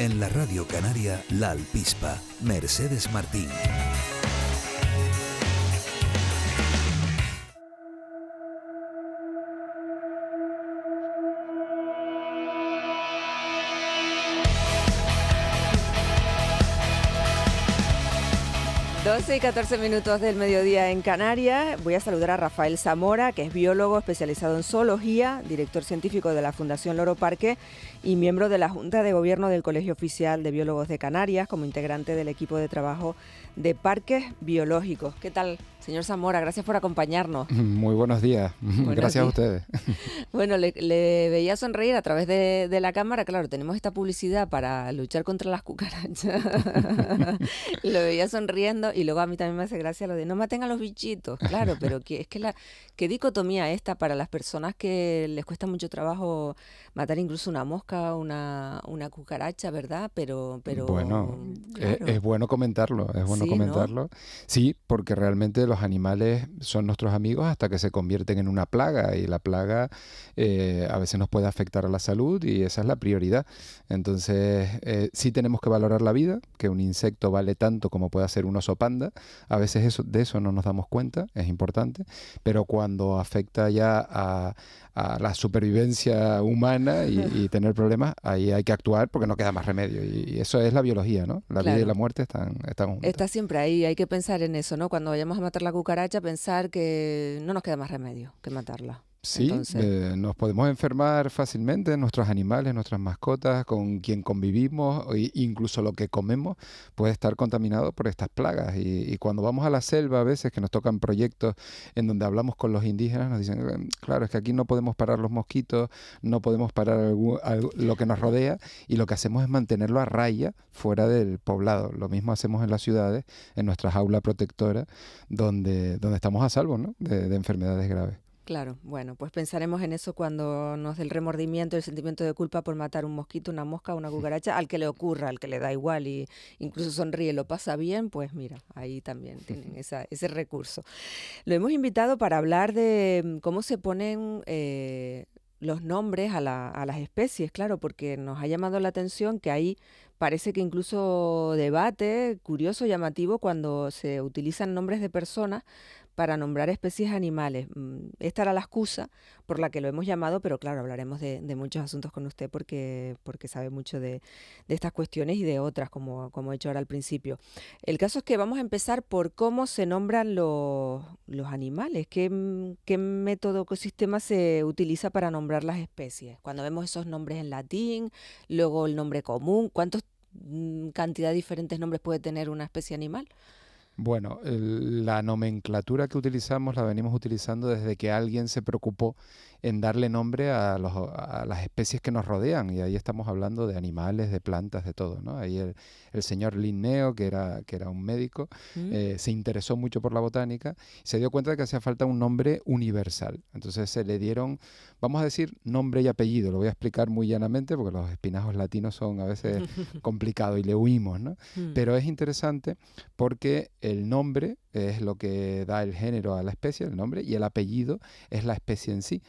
En la Radio Canaria, La Alpispa, Mercedes Martín. Doce y 14 minutos del mediodía en Canarias. Voy a saludar a Rafael Zamora, que es biólogo especializado en zoología, director científico de la Fundación Loro Parque y miembro de la Junta de Gobierno del Colegio Oficial de Biólogos de Canarias, como integrante del equipo de trabajo de parques biológicos. ¿Qué tal, señor Zamora? Gracias por acompañarnos. Muy buenos días. Gracias a ustedes. Bueno, le veía sonreír a través de la cámara. Claro, tenemos esta publicidad para luchar contra las cucarachas. Lo veía sonriendo y luego a mí también me hace gracia lo de no maten a los bichitos. Claro, pero qué dicotomía esta para las personas que les cuesta mucho trabajo matar incluso una mosca, una cucaracha, ¿verdad? Pero bueno, claro. es bueno comentarlo, Sí, comentarlo. ¿No? Sí, porque realmente los animales son nuestros amigos hasta que se convierten en una plaga, y la plaga a veces nos puede afectar a la salud, y esa es la prioridad. Entonces, sí tenemos que valorar la vida, que un insecto vale tanto como puede ser un oso panda. A veces de eso no nos damos cuenta, es importante, pero cuando afecta ya a la supervivencia humana y tener problemas, ahí hay que actuar porque no queda más remedio. Y eso es la biología, ¿no? La vida y la muerte están juntas. Está siempre ahí, hay que pensar en eso, ¿no? Cuando vayamos a matar la cucaracha, pensar que no nos queda más remedio que matarla. Sí, nos podemos enfermar fácilmente, nuestros animales, nuestras mascotas, con quien convivimos, e incluso lo que comemos puede estar contaminado por estas plagas. Y cuando vamos a la selva, a veces que nos tocan proyectos en donde hablamos con los indígenas, nos dicen, claro, es que aquí no podemos parar los mosquitos, no podemos parar lo que nos rodea, y lo que hacemos es mantenerlo a raya fuera del poblado. Lo mismo hacemos en las ciudades, en nuestra jaula protectora, donde estamos a salvo, ¿no? de enfermedades graves. Claro, bueno, pues pensaremos en eso cuando nos dé el remordimiento, el sentimiento de culpa por matar un mosquito, una mosca, una cucaracha, al que le ocurra, al que le da igual y incluso sonríe, lo pasa bien, pues mira, ahí también tienen ese recurso. Lo hemos invitado para hablar de cómo se ponen los nombres a las especies, claro, porque nos ha llamado la atención que ahí parece que incluso debate, curioso, llamativo, cuando se utilizan nombres de personas para nombrar especies animales. Esta era la excusa por la que lo hemos llamado, pero claro, hablaremos de muchos asuntos con usted porque sabe mucho de estas cuestiones y de otras, como he hecho ahora al principio. El caso es que vamos a empezar por cómo se nombran los animales. ¿Qué método, qué sistema se utiliza para nombrar las especies? Cuando vemos esos nombres en latín, luego el nombre común, ¿cuántos cantidad de diferentes nombres puede tener una especie animal? Bueno, la nomenclatura que utilizamos la venimos utilizando desde que alguien se preocupó en darle nombre a las especies que nos rodean, y ahí estamos hablando de animales, de plantas, de todo, ¿no? Ahí el señor Linneo, que era un médico, se interesó mucho por la botánica y se dio cuenta de que hacía falta un nombre universal. Entonces se le dieron, vamos a decir, nombre y apellido. Lo voy a explicar muy llanamente porque los espinajos latinos son a veces complicados y le huimos, ¿no? Pero es interesante porque el nombre es lo que da el género a la especie, el nombre, y el apellido es la especie en sí.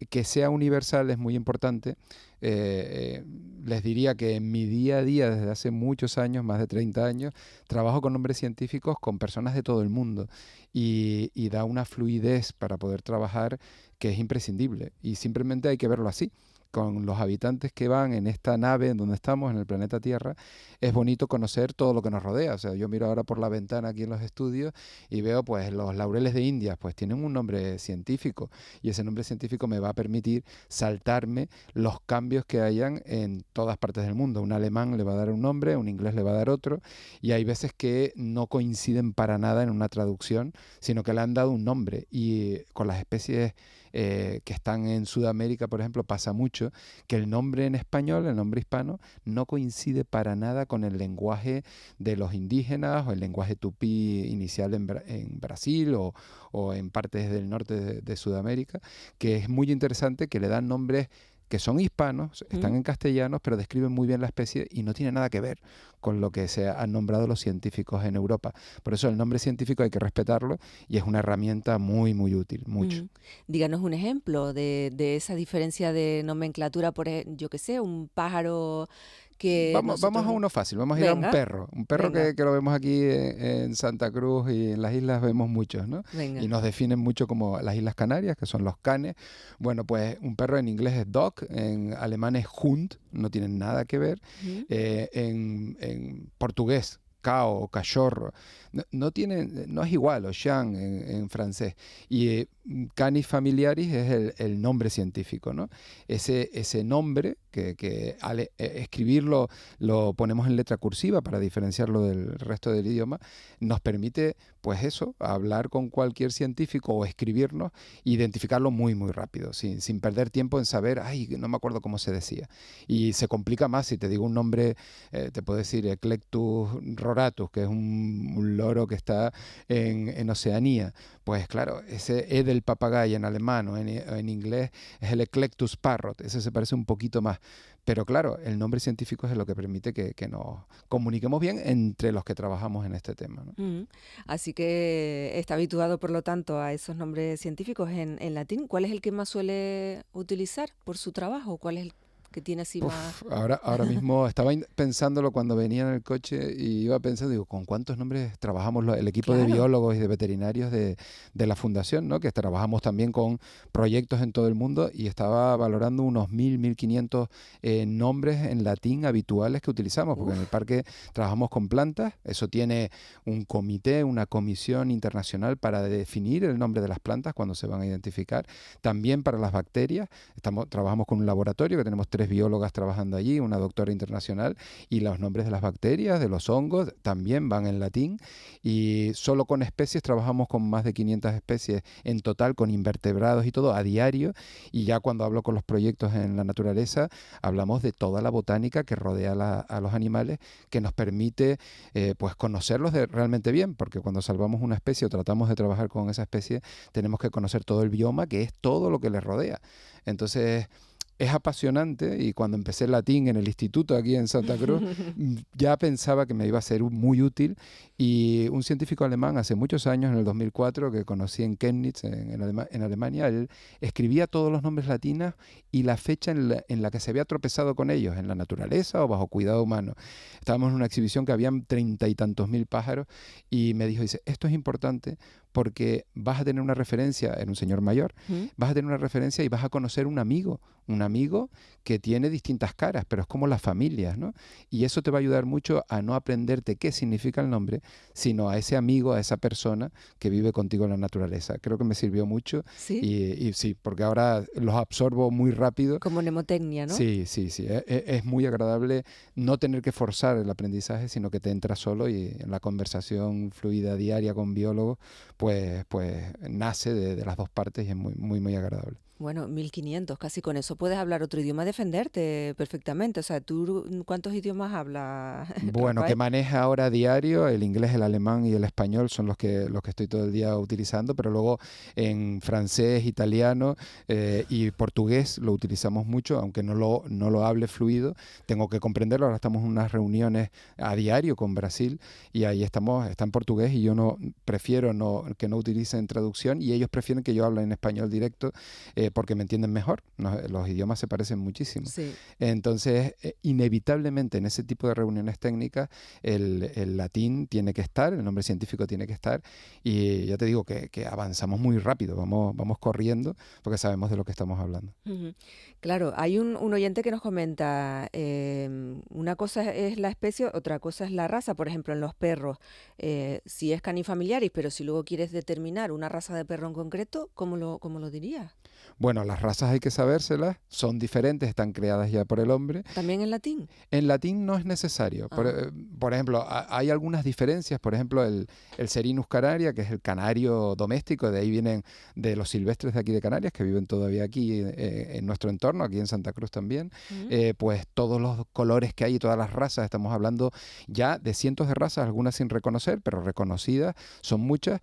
Que sea universal es muy importante. Les diría que en mi día a día, desde hace muchos años, más de 30 años, trabajo con nombres científicos con personas de todo el mundo, y da una fluidez para poder trabajar que es imprescindible, y simplemente hay que verlo así. Con los habitantes que van en esta nave en donde estamos, en el planeta Tierra, es bonito conocer todo lo que nos rodea. O sea, yo miro ahora por la ventana aquí en los estudios y veo pues los laureles de Indias, pues tienen un nombre científico, y ese nombre científico me va a permitir saltarme los cambios que hayan en todas partes del mundo. Un alemán le va a dar un nombre, un inglés le va a dar otro, y hay veces que no coinciden para nada en una traducción, sino que le han dado un nombre. Y con las especies que están en Sudamérica, por ejemplo, pasa mucho que el nombre en español, el nombre hispano, no coincide para nada con el lenguaje de los indígenas o el lenguaje tupí inicial en Brasil o en partes del norte de Sudamérica, que es muy interesante, que le dan nombres que son hispanos, están en castellanos, pero describen muy bien la especie y no tiene nada que ver con lo que se han nombrado los científicos en Europa. Por eso el nombre científico hay que respetarlo y es una herramienta muy, muy útil, mucho. Díganos un ejemplo de esa diferencia de nomenclatura, yo qué sé, un pájaro que Vamos a uno fácil, vamos a ir a un perro. Un perro que lo vemos aquí en Santa Cruz y en las islas vemos muchos, ¿no? Venga. Y nos definen mucho como las Islas Canarias, que son los canes. Bueno, pues un perro en inglés es dog, en alemán es Hund, no tienen nada que ver. En portugués, cao o cachorro, no es igual, o chien en francés. Y Canis familiaris es el nombre científico, ¿no? Ese nombre que al escribirlo lo ponemos en letra cursiva para diferenciarlo del resto del idioma, nos permite, pues eso, hablar con cualquier científico o escribirnos, identificarlo muy, muy rápido, sin perder tiempo en saber, no me acuerdo cómo se decía. Y se complica más si te digo un nombre, te puedo decir Eclectus roratus, que es un loro que está en Oceanía. Pues claro, ese E del papagayo en alemán o en inglés es el Eclectus parrot, ese se parece un poquito más. Pero claro, el nombre científico es lo que permite que nos comuniquemos bien entre los que trabajamos en este tema, ¿no? Así que está habituado, por lo tanto, a esos nombres científicos en latín. ¿Cuál es el que más suele utilizar por su trabajo? ¿Cuál es el que tiene así más...? Ahora mismo estaba pensándolo cuando venía en el coche y iba pensando, digo, ¿con cuántos nombres trabajamos el equipo de biólogos y de veterinarios de la fundación, ¿no? Que trabajamos también con proyectos en todo el mundo y estaba valorando unos 1.500 nombres en latín habituales que utilizamos, porque en el parque trabajamos con plantas, eso tiene un comité, una comisión internacional para definir el nombre de las plantas cuando se van a identificar, también para las bacterias, trabajamos con un laboratorio que tenemos 3 biólogas trabajando allí, una doctora internacional, y los nombres de las bacterias, de los hongos, también van en latín, y solo con especies trabajamos con más de 500 especies en total, con invertebrados y todo, a diario, y ya cuando hablo con los proyectos en la naturaleza, hablamos de toda la botánica que rodea a los animales, que nos permite pues conocerlos realmente bien, porque cuando salvamos una especie o tratamos de trabajar con esa especie, tenemos que conocer todo el bioma, que es todo lo que les rodea. Entonces, es apasionante, y cuando empecé latín en el instituto aquí en Santa Cruz, ya pensaba que me iba a ser muy útil, y un científico alemán hace muchos años, en el 2004, que conocí en Chemnitz, en Alemania, él escribía todos los nombres latinos y la fecha en la que se había tropezado con ellos, en la naturaleza o bajo cuidado humano. Estábamos en una exhibición que habían 30 y tantos mil pájaros, y me dice, esto es importante porque vas a tener una referencia, era un señor mayor, vas a tener una referencia y vas a conocer un amigo que tiene distintas caras, pero es como las familias, ¿no? Y eso te va a ayudar mucho a no aprenderte qué significa el nombre, sino a ese amigo, a esa persona que vive contigo en la naturaleza. Creo que me sirvió mucho. ¿Sí? Y sí, porque ahora los absorbo muy rápido. Como mnemotecnia, ¿no? Sí. Es muy agradable no tener que forzar el aprendizaje, sino que te entra solo, y en la conversación fluida diaria con biólogos, pues nace de las dos partes, y es muy, muy, muy agradable. Bueno, 1.500, casi con eso puedes hablar otro idioma, defenderte perfectamente. O sea, ¿tú cuántos idiomas hablas? Bueno, Rafael? que maneja ahora a diario, el inglés, el alemán y el español son los que estoy todo el día utilizando, pero luego en francés, italiano y portugués lo utilizamos mucho, aunque no lo hable fluido, tengo que comprenderlo. Ahora estamos en unas reuniones a diario con Brasil, y ahí está en portugués, y yo prefiero que no utilicen traducción, y ellos prefieren que yo hable en español directo, porque me entienden mejor. Los idiomas se parecen muchísimo. Sí. Entonces, inevitablemente en ese tipo de reuniones técnicas, el latín tiene que estar, el nombre científico tiene que estar, y ya te digo que avanzamos muy rápido, vamos corriendo, porque sabemos de lo que estamos hablando. Claro, hay un oyente que nos comenta, una cosa es la especie, otra cosa es la raza. Por ejemplo, en los perros, si es Canis familiaris, pero si luego quieres determinar una raza de perro en concreto, ¿cómo lo dirías? Bueno, las razas hay que sabérselas, son diferentes, están creadas ya por el hombre. ¿También en latín? En latín no es necesario. Por ejemplo, hay algunas diferencias. Por ejemplo, el Serinus canaria, que es el canario doméstico, de ahí vienen de los silvestres de aquí de Canarias, que viven todavía aquí en nuestro entorno, aquí en Santa Cruz también. Pues todos los colores que hay y todas las razas, estamos hablando ya de cientos de razas, algunas sin reconocer, pero reconocidas, son muchas.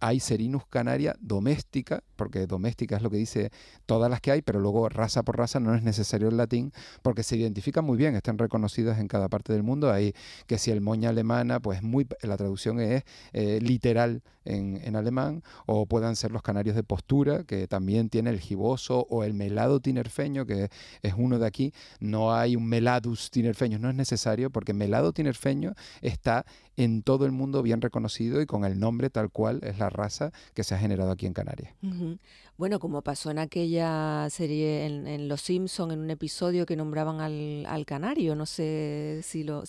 Hay Serinus canaria doméstica, porque doméstica es lo que dice de todas las que hay, pero luego raza por raza no es necesario el latín porque se identifican muy bien, están reconocidas en cada parte del mundo. Hay que si el moña alemana, pues la traducción es literal en alemán, o puedan ser los canarios de postura, que también tiene el giboso, o el melado tinerfeño, que es uno de aquí. No hay un meladus tinerfeño, no es necesario, porque melado tinerfeño está en todo el mundo bien reconocido y con el nombre tal cual es la raza que se ha generado aquí en Canarias. Ujú. Bueno, como pasó en aquella serie en Los Simpson, en un episodio que nombraban al canario, no sé si lo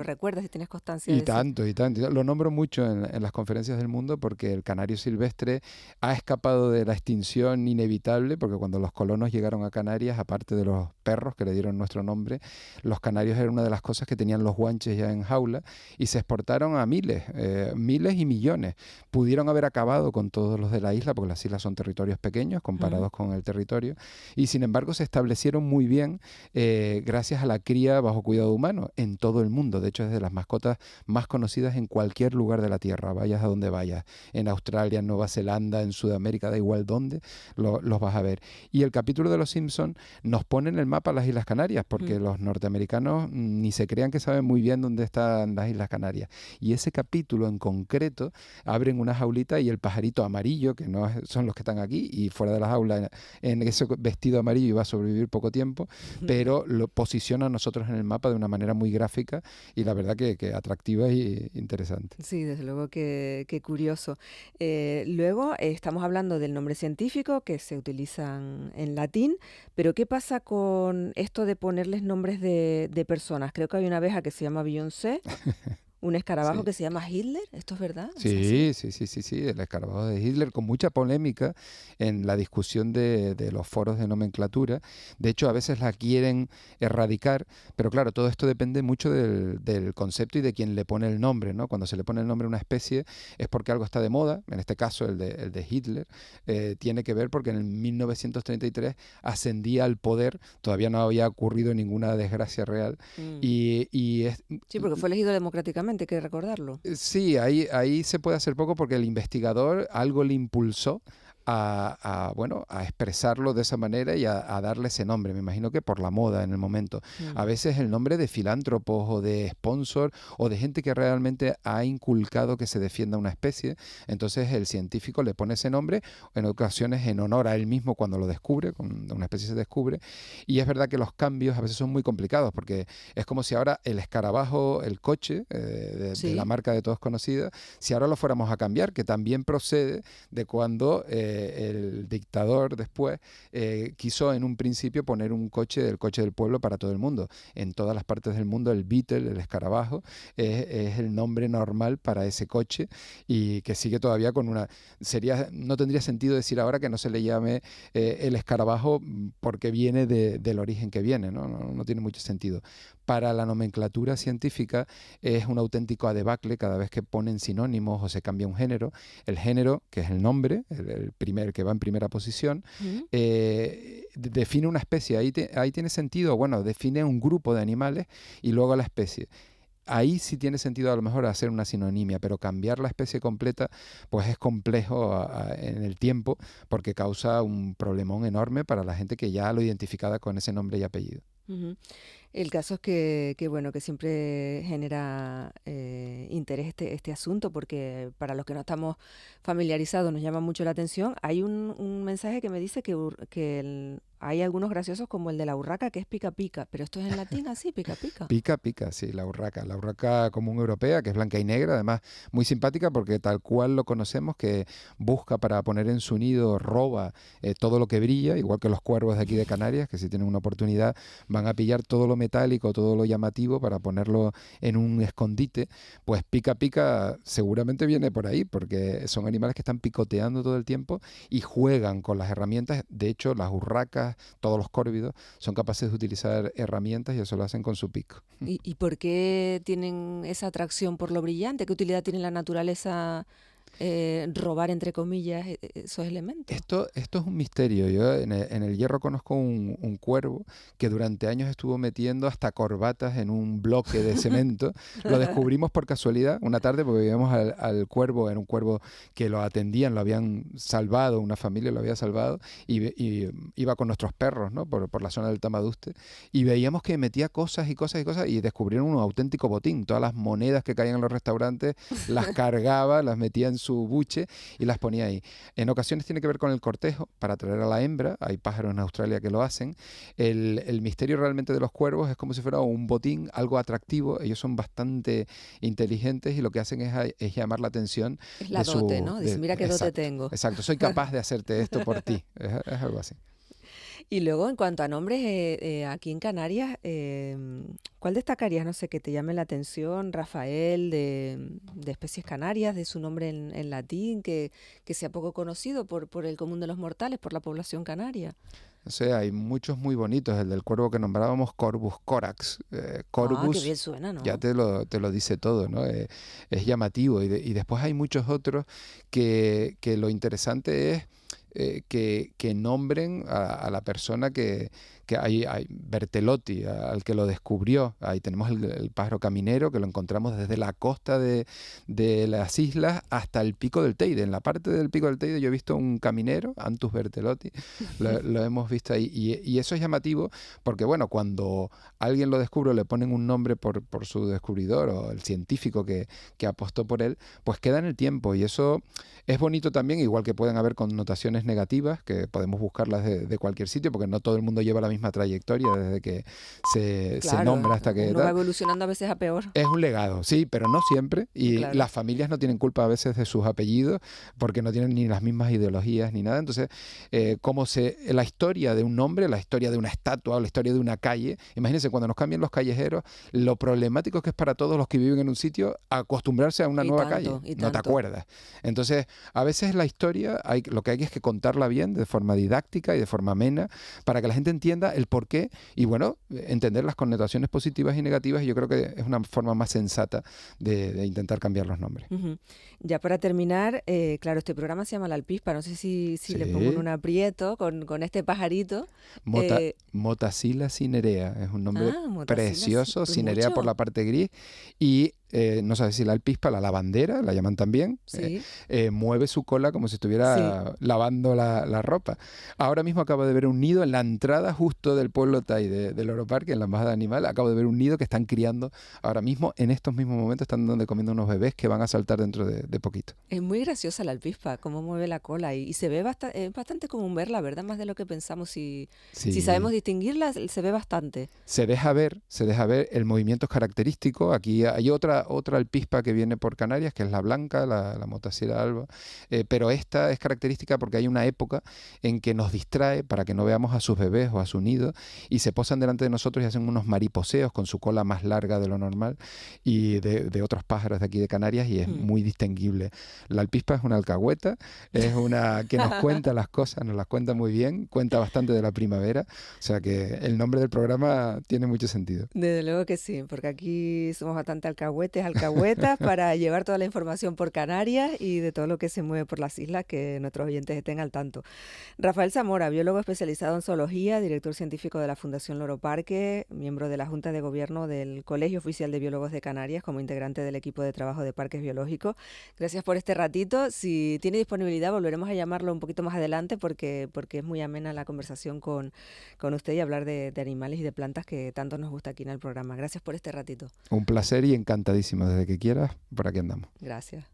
recuerdas, si tienes constancia de Y eso. tanto, y tanto. Lo nombro mucho en las conferencias del mundo porque el canario silvestre ha escapado de la extinción inevitable, porque cuando los colonos llegaron a Canarias, aparte de los perros que le dieron nuestro nombre, los canarios eran una de las cosas que tenían los guanches ya en jaula y se exportaron a miles y millones. Pudieron haber acabado con todos los de la isla, porque las islas son territorios pequeños comparados con el territorio, y sin embargo se establecieron muy bien gracias a la cría bajo cuidado humano en todo el mundo. De hecho, es de las mascotas más conocidas en cualquier lugar de la Tierra, vayas a donde vayas, en Australia, en Nueva Zelanda, en Sudamérica, da igual dónde, los vas a ver. Y el capítulo de Los Simpson nos pone en el mapa las Islas Canarias, porque los norteamericanos ni se crean que saben muy bien dónde están las Islas Canarias. Y ese capítulo en concreto abren una jaulita y el pajarito amarillo, que no son los que están aquí, y fuera de la jaula, en ese vestido amarillo iba a sobrevivir poco tiempo, pero lo posiciona a nosotros en el mapa de una manera muy gráfica y la verdad que atractiva y interesante. Sí, desde luego que curioso. Luego estamos hablando del nombre científico que se utilizan en latín, pero ¿qué pasa con esto de ponerles nombres de personas? Creo que hay una abeja que se llama Beyoncé, un escarabajo Sí. que se llama Hitler, ¿esto es verdad? ¿Es Sí, así? sí, el escarabajo de Hitler, con mucha polémica en la discusión de los foros de nomenclatura. De hecho, a veces la quieren erradicar, pero claro, todo esto depende mucho del concepto y de quién le pone el nombre, ¿no? Cuando se le pone el nombre a una especie es porque algo está de moda, en este caso el de Hitler, tiene que ver porque en 1933 ascendía al poder, todavía no había ocurrido ninguna desgracia real, Mm. y es, Sí, porque fue elegido democráticamente, hay que recordarlo. sí, ahí se puede hacer poco porque el investigador algo le impulsó bueno, a expresarlo de esa manera y a darle ese nombre. Me imagino que por la moda en el momento. A veces el nombre de filántropos o de sponsor o de gente que realmente ha inculcado que se defienda una especie. Entonces el científico le pone ese nombre, en ocasiones en honor a él mismo cuando lo descubre, cuando una especie se descubre. Y es verdad que los cambios a veces son muy complicados porque es como si ahora el escarabajo, el coche de la Sí. marca de todos conocida, si ahora lo fuéramos a cambiar, que también procede de cuando el dictador después quiso en un principio poner el coche del pueblo para todo el mundo. En todas las partes del mundo el Beetle, el escarabajo, es el nombre normal para ese coche y que sigue todavía con no tendría sentido decir ahora que no se le llame el escarabajo porque viene del origen que viene, ¿no? No tiene mucho sentido. Para la nomenclatura científica es un auténtico debacle cada vez que ponen sinónimos o se cambia un género. El género, que es el nombre, el que va en primera posición, define una especie. Ahí tiene sentido, bueno, define un grupo de animales y luego la especie. Ahí sí tiene sentido a lo mejor hacer una sinonimia, pero cambiar la especie completa pues es complejo en el tiempo porque causa un problemón enorme para la gente que ya lo identificada con ese nombre y apellido. Ujú. El caso es que bueno, que siempre genera interés este asunto, porque para los que no estamos familiarizados nos llama mucho la atención. Hay un mensaje que me dice que hay algunos graciosos como el de la urraca, que es pica pica, pero esto es en latín así, pica pica. Pica, pica, sí, la urraca común europea, que es blanca y negra, además muy simpática porque tal cual lo conocemos, que busca para poner en su nido, roba todo lo que brilla, igual que los cuervos de aquí de Canarias, que si tienen una oportunidad van a pillar todo lo metálico, todo lo llamativo para ponerlo en un escondite. Pues pica, pica seguramente viene por ahí, porque son animales que están picoteando todo el tiempo y juegan con las herramientas. De hecho, las urracas, todos los córvidos, son capaces de utilizar herramientas y eso lo hacen con su pico. ¿Y por qué tienen esa atracción por lo brillante? ¿Qué utilidad tiene en la naturaleza robar, entre comillas, esos elementos? Esto es un misterio. Yo en el Hierro conozco un cuervo que durante años estuvo metiendo hasta corbatas en un bloque de cemento. Lo descubrimos por casualidad una tarde porque veíamos al cuervo, era un cuervo que lo atendían, lo habían salvado, una familia lo había salvado, y iba con nuestros perros, ¿no? por la zona del Tamaduste, y veíamos que metía cosas y cosas y cosas, y descubrieron un auténtico botín. Todas las monedas que caían en los restaurantes las cargaba, las metía en su buche y las ponía ahí. En ocasiones tiene que ver con el cortejo para atraer a la hembra. Hay pájaros en Australia que lo hacen. El misterio realmente de los cuervos es como si fuera un botín, algo atractivo. Ellos son bastante inteligentes y lo que hacen es llamar la atención. Es la dote, ¿no? Dice, mira qué dote tengo. Exacto, soy capaz de hacerte esto por ti. Es algo así. Y luego, en cuanto a nombres, aquí en Canarias, ¿cuál destacarías? No sé, que te llame la atención, Rafael, de especies canarias, de su nombre en latín, que sea poco conocido por el común de los mortales, por la población canaria. O sea, hay muchos muy bonitos. El del cuervo que nombrábamos, Corvus corax. Corvus, qué bien suena, ¿no? ya te lo dice todo, ¿no? Es llamativo. Y después hay muchos otros que lo interesante es que nombren a la persona que hay Bertelotti, al que lo descubrió. Ahí tenemos el pájaro caminero, que lo encontramos desde la costa de las islas hasta el Pico del Teide. En la parte del Pico del Teide yo he visto un caminero, Antus Bertelotti, lo hemos visto ahí. Y eso es llamativo porque, bueno, cuando alguien lo descubre, le ponen un nombre por su descubridor o el científico que apostó por él, pues queda en el tiempo. Y eso es bonito también, igual que pueden haber connotaciones negativas, que podemos buscarlas de cualquier sitio, porque no todo el mundo lleva la misma trayectoria desde que se nombra hasta que... Uno va evolucionando a veces a peor. Es un legado, sí, pero no siempre. Y claro, las familias no tienen culpa a veces de sus apellidos, porque no tienen ni las mismas ideologías ni nada. Entonces, la historia de un nombre, la historia de una estatua o la historia de una calle, imagínense, cuando nos cambian los callejeros, lo problemático que es para todos los que viven en un sitio acostumbrarse a una nueva calle. No te acuerdas. Entonces, a veces la historia, lo que hay es que contarla bien, de forma didáctica y de forma amena, para que la gente entienda el porqué y, bueno, entender las connotaciones positivas y negativas. Y yo creo que es una forma más sensata de intentar cambiar los nombres. Uh-huh. Ya para terminar, claro, este programa se llama La Alpispa. No sé si Sí. le pongo en un aprieto con este pajarito. Motacilla cinerea, es un nombre Motacilla, precioso, pues cinerea mucho. por la parte gris, y no sabes si la alpispa, la lavandera, la llaman también, Sí. mueve su cola como si estuviera lavando la ropa. Ahora mismo acabo de ver un nido en la entrada justo del pueblo Thai del Oro Parque, en la embajada animal. Acabo de ver un nido que están criando ahora mismo, en estos mismos momentos están comiendo unos bebés que van a saltar dentro de poquito. Es muy graciosa la alpispa, cómo mueve la cola y se ve es bastante común verla, ¿verdad? Más de lo que pensamos. Si sabemos distinguirla, se ve bastante. Se deja ver, el movimiento es característico. Aquí hay otra alpispa que viene por Canarias, que es la blanca, la Motacilla alba, pero esta es característica porque hay una época en que nos distrae para que no veamos a sus bebés o a su nido, y se posan delante de nosotros y hacen unos mariposeos con su cola más larga de lo normal y de otros pájaros de aquí de Canarias, y es muy distinguible. La alpispa es una alcahueta, es una que nos cuenta las cosas, nos las cuenta muy bien, cuenta bastante de la primavera, o sea que el nombre del programa tiene mucho sentido. Desde luego que sí, porque aquí somos bastante alcahuetas para llevar toda la información por Canarias y de todo lo que se mueve por las islas, que nuestros oyentes estén al tanto. Rafael Zamora, biólogo especializado en zoología, director científico de la Fundación Loro Parque, miembro de la Junta de Gobierno del Colegio Oficial de Biólogos de Canarias, como integrante del equipo de trabajo de Parques Biológicos. Gracias por este ratito. Si tiene disponibilidad, volveremos a llamarlo un poquito más adelante porque es muy amena la conversación con usted y hablar de animales y de plantas que tanto nos gusta aquí en el programa. Gracias por este ratito. Un placer y encantadísimo. Desde que quieras, por aquí andamos. Gracias.